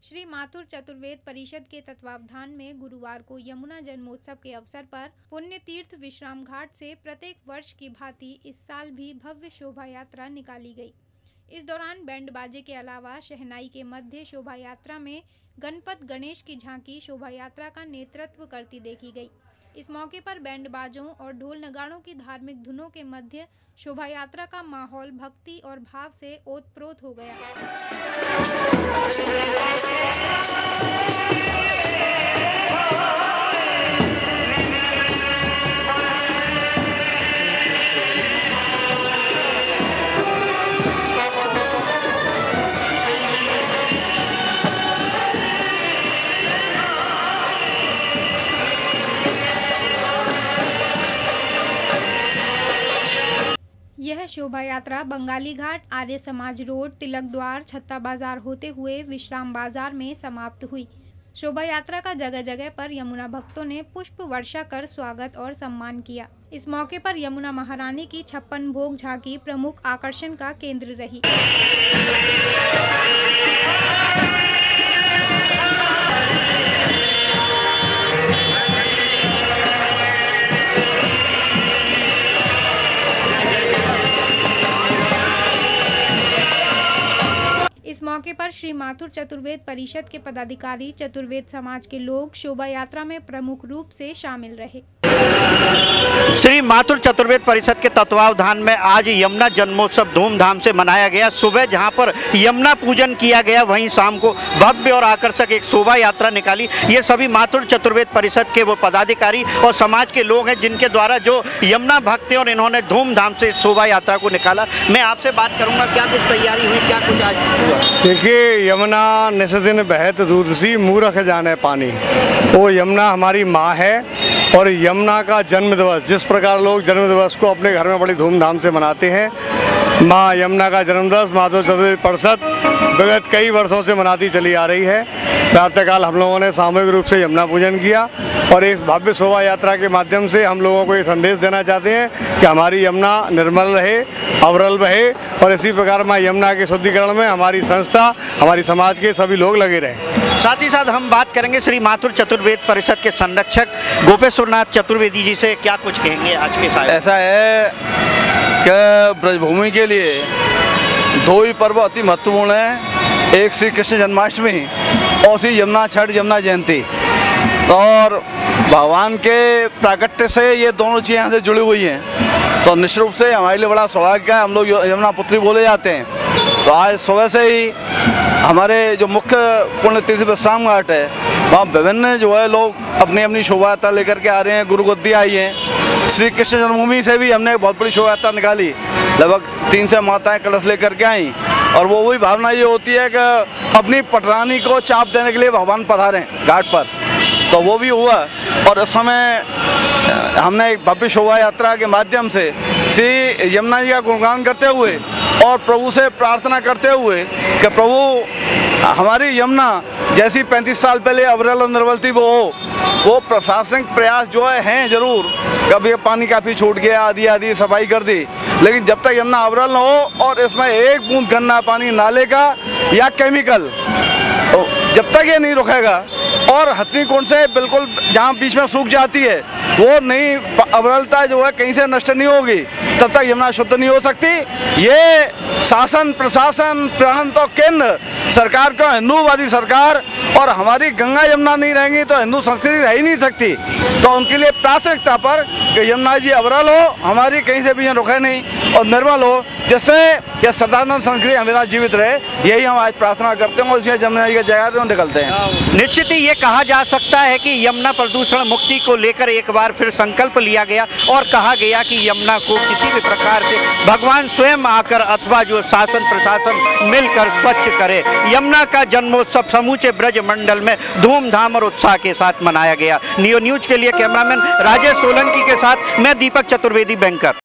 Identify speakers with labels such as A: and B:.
A: श्री माथुर चतुर्वेद परिषद के तत्वावधान में गुरुवार को यमुना जन्मोत्सव के अवसर पर पुण्य तीर्थ विश्राम घाट से प्रत्येक वर्ष की भांति इस साल भी भव्य शोभा यात्रा निकाली गई। इस दौरान बैंड बाजे के अलावा शहनाई के मध्य शोभा यात्रा में गणपत गणेश की झांकी शोभा यात्रा का नेतृत्व करती देखी गई। इस मौके पर बैंड बाजों और ढोल नगाड़ों की धार्मिक धुनों के मध्य शोभा यात्रा का माहौल भक्ति और भाव से ओतप्रोत हो गया। यह शोभा यात्रा बंगाली घाट, आर्य समाज रोड, तिलक द्वार, छत्ता बाजार होते हुए विश्राम बाजार में समाप्त हुई। शोभा यात्रा का जगह जगह पर यमुना भक्तों ने पुष्प वर्षा कर स्वागत और सम्मान किया। इस मौके पर यमुना महारानी की 56 भोग झांकी प्रमुख आकर्षण का केंद्र रही। इस मौके पर श्री माथुर चतुर्वेद परिषद के पदाधिकारी, चतुर्वेद समाज के लोग शोभा यात्रा में प्रमुख रूप से शामिल रहे।
B: श्री माथुर चतुर्वेद परिषद के तत्वावधान में आज यमुना जन्मोत्सव धूमधाम से मनाया गया। सुबह जहां पर यमुना पूजन किया गया, वहीं शाम को भव्य और आकर्षक एक शोभा यात्रा निकाली। ये सभी माथुर चतुर्वेद परिषद के वो पदाधिकारी और समाज के लोग हैं जिनके द्वारा जो यमुना भक्त हैं और इन्होंने धूमधाम से शोभा यात्रा को निकाला। मैं आपसे बात करूंगा, क्या कुछ तैयारी हुई, क्या कुछ आज हुआ?
C: देखिए, यमुना निस्दिन बहत दूध सी मूरख जाने पानी। वो यमुना हमारी माँ है और यमुना का जन्म दिवस, जिस प्रकार लोग जन्म दिवस को अपने घर में बड़ी धूमधाम से मनाते हैं, माँ यमुना का जन्म दिवस माथुर चतुर्वेद परिषद विगत कई वर्षों से मनाती चली आ रही है। प्रातःकाल हम लोगों ने सामूहिक रूप से यमुना पूजन किया और इस भव्य शोभा यात्रा के माध्यम से हम लोगों को ये संदेश देना चाहते हैं कि हमारी यमुना निर्मल रहे, अविरल रहे और इसी प्रकार माँ यमुना के शुद्धिकरण में हमारी संस्था, हमारी समाज के सभी लोग लगे रहें।
B: साथ ही साथ हम बात करेंगे श्री माथुर चतुर्वेद परिषद के संरक्षक गोपेश्वरनाथ चतुर्वेदी जी से, क्या कुछ कहेंगे आज के साथ?
D: ऐसा है कि ब्रजभूमि के लिए दो ही पर्व अति महत्वपूर्ण हैं, एक श्री कृष्ण जन्माष्टमी और श्री यमुना छठ, यमुना जयंती। और भगवान के प्राकट्य से ये दोनों चीज़ें यहाँ से जुड़ी हुई हैं, तो निश्चित रूप से हमारे लिए बड़ा सौभाग्य है। हम लोग यमुना पुत्री बोले जाते हैं। तो आज सुबह से ही हमारे जो मुख्य पुण्य तीर्थ विश्राम घाट है, वहाँ विभिन्न जो है लोग अपनी अपनी शोभा यात्रा लेकर के आ रहे हैं। गुरु गद्दी आई हैं। श्री कृष्ण जन्मभूमि से भी हमने बहुत बड़ी शोभा यात्रा निकाली, लगभग 300 माताएं कलश लेकर के आई। और वो वही भावना ये होती है कि अपनी पटरानी को चाप देने के लिए भगवान पधारें घाट पर, तो वो भी हुआ। और इस समय हमने एक भव्य शोभा यात्रा के माध्यम से श्री यमुना जी का गुणगान करते हुए और प्रभु से प्रार्थना करते हुए कि प्रभु हमारी यमुना जैसी 35 साल पहले अविरल और निर्मल थी वो प्रशासनिक प्रयास जो हैं जरूर, कभी पानी काफ़ी छूट गया, आदि सफाई कर दी, लेकिन जब तक यमुना अविरल न हो और इसमें एक बूंद गंदा पानी नाले का या केमिकल, जब तक ये नहीं रुकेगा और हथनी कुंड से बिल्कुल जहाँ बीच में सूख जाती है वो नहीं, अविरलता जो है कहीं से नष्ट नहीं होगी, तब तक यमुना शुद्ध नहीं हो सकती। ये शासन, प्रशासन, प्रहंत और केंद्र सरकार का हिंदूवादी सरकार और हमारी गंगा यमुना नहीं रहेंगी तो हिंदू संस्कृति रह ही नहीं सकती। तो उनके लिए प्राथमिकता पर कि यमुना जी अविरल हो, हमारी कहीं से भी रुके नहीं और निर्मल हो, जिससे यह सदानंद संस्कृति हमेशा जीवित रहे। यही हम आज प्रार्थना करते हैं और इसमें यमुना जी के जगह निकलते हैं।
B: निश्चित ही ये कहा जा सकता है कि यमुना प्रदूषण मुक्ति को लेकर एक बार फिर संकल्प लिया गया और कहा गया कि यमुना को किसी भी प्रकार से भगवान स्वयं आकर अथवा जो शासन प्रशासन मिलकर स्वच्छ करे। यमुना का जन्मोत्सव समूचे ब्रज मंडल में धूमधाम और उत्साह के साथ मनाया गया। नियो न्यूज के लिए कैमरामैन राजेश सोलंकी के साथ मैं दीपक चतुर्वेदी, बैंकर।